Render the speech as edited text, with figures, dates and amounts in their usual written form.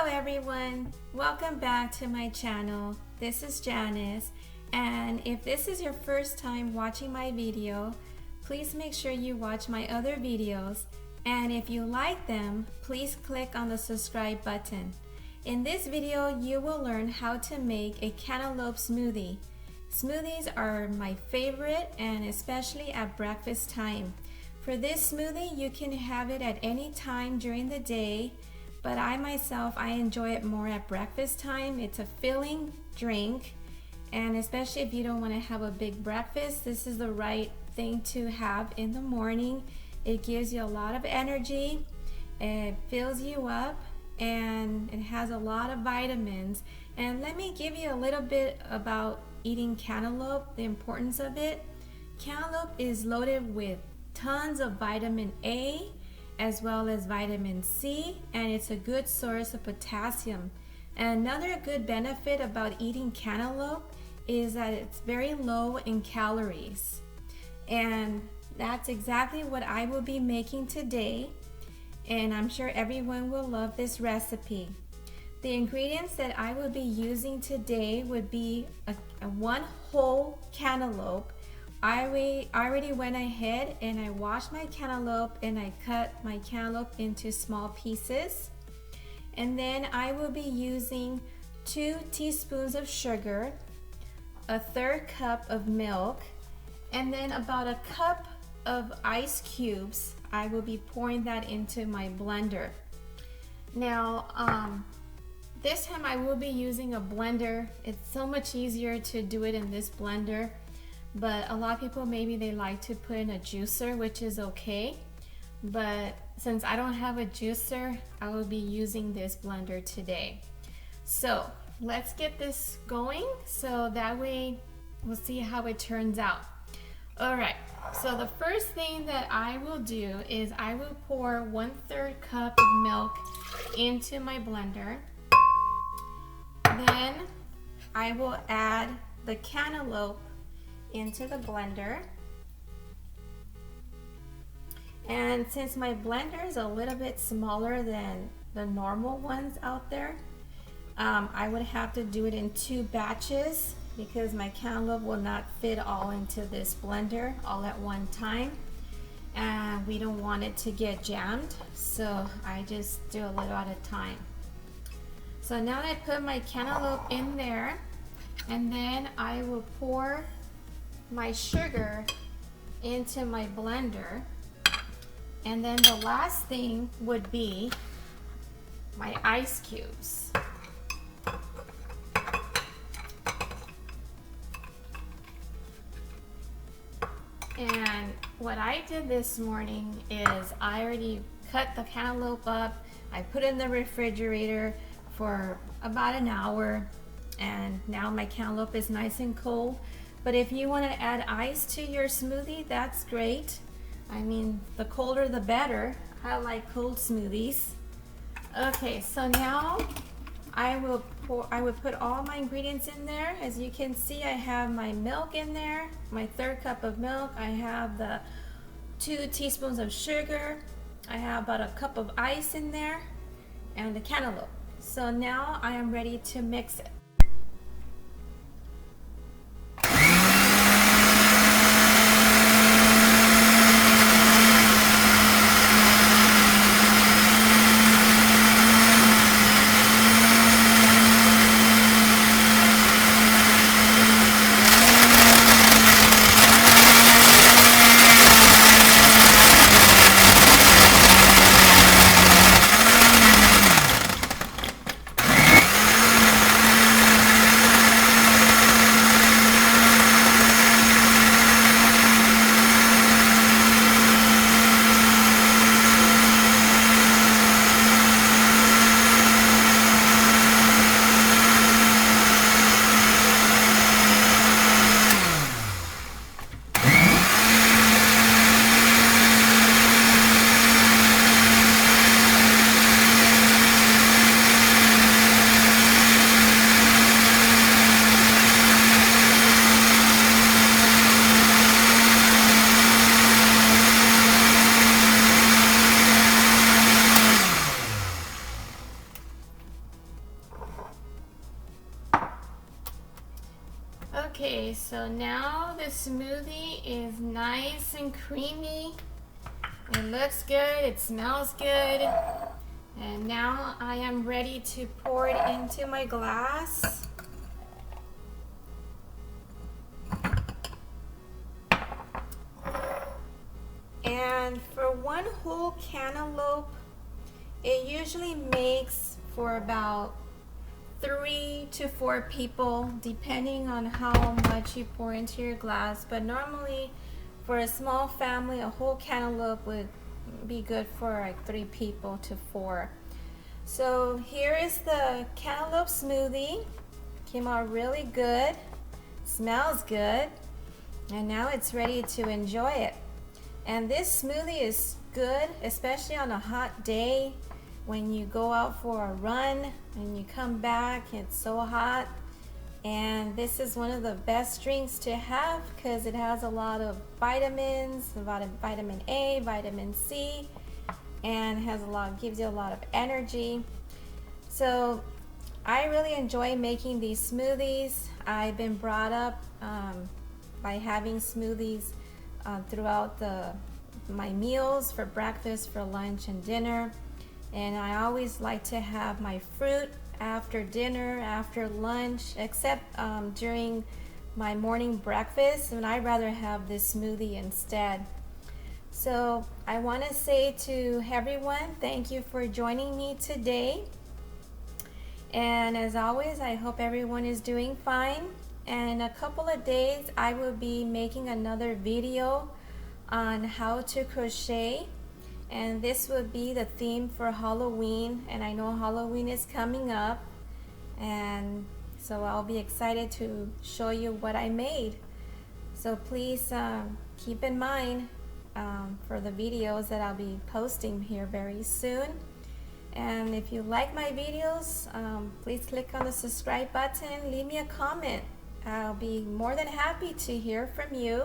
Hello everyone, welcome back to my channel. This is Janice, and if this is your first time watching my video, please make sure you watch my other videos, and if you like them, please click on the subscribe button. In this video, you will learn how to make a cantaloupe smoothie. Smoothies are my favorite, and especially at breakfast time. For this smoothie, you can have it at any time during the day, but I enjoy it more at breakfast time. It's a filling drink, and especially if you don't want to have a big breakfast, this is the right thing to have in the morning. It gives you a lot of energy, it fills you up, and it has a lot of vitamins. And let me give you a little bit about eating cantaloupe, the importance of it. Cantaloupe is loaded with tons of vitamin A, as well as vitamin C, and it's a good source of potassium. And another good benefit about eating cantaloupe is that it's very low in calories, and that's exactly what I will be making today, and I'm sure everyone will love this recipe. The ingredients that I will be using today would be a one whole cantaloupe. I already went ahead and I washed my cantaloupe and I cut my cantaloupe into small pieces. And then I will be using 2 teaspoons of sugar, a 1/3 cup of milk, and then about a cup of ice cubes. I will be pouring that into my blender. Now, this time I will be using a blender. It's so much easier to do it in this blender. But a lot of people, maybe they like to put in a juicer, which is okay. But since I don't have a juicer, I will be using this blender today. So let's get this going, so that way we'll see how it turns out. All right, so the first thing that I will do is I will pour 1/3 cup of milk into my blender. Then I will add the cantaloupe into the blender, and since my blender is a little bit smaller than the normal ones out there, I would have to do it in 2 batches because my cantaloupe will not fit all into this blender all at one time, and we don't want it to get jammed, so I just do a little at a time. So now that I put my cantaloupe in there, and then I will pour my sugar into my blender, and then the last thing would be my ice cubes. And what I did this morning is I already cut the cantaloupe up, I put it in the refrigerator for about an hour, and now my cantaloupe is nice and cold. But if you want to add ice to your smoothie, that's great. I mean, the colder the better. I like cold smoothies. Okay, so now I will put all my ingredients in there. As you can see, I have my milk in there, my 1/3 cup of milk. I have the 2 teaspoons of sugar. I have about a cup of ice in there, and the cantaloupe. So now I am ready to mix it. so now the smoothie is nice and creamy. It looks good, it smells good. And now I am ready to pour it into my glass. And for one whole cantaloupe, it usually makes for about 3 to 4 people, depending on how much you pour into your glass. But normally for a small family, a whole cantaloupe would be good for like 3 people to 4. So here is the cantaloupe smoothie. Came out really good, smells good, and now it's ready to enjoy it. And this smoothie is good, especially on a hot day when you go out for a run and you come back, it's so hot. And this is one of the best drinks to have because it has a lot of vitamins, a lot of vitamin A, vitamin C, and gives you a lot of energy. So I really enjoy making these smoothies. I've been brought up by having smoothies throughout my meals, for breakfast, for lunch, and dinner. And I always like to have my fruit after dinner, after lunch, except during my morning breakfast, and I'd rather have this smoothie instead. So I want to say to everyone, thank you for joining me today. And as always, I hope everyone is doing fine. And in a couple of days, I will be making another video on how to crochet. And this will be the theme for Halloween. And I know Halloween is coming up. And so I'll be excited to show you what I made. So please keep in mind for the videos that I'll be posting here very soon. And if you like my videos, please click on the subscribe button, leave me a comment. I'll be more than happy to hear from you.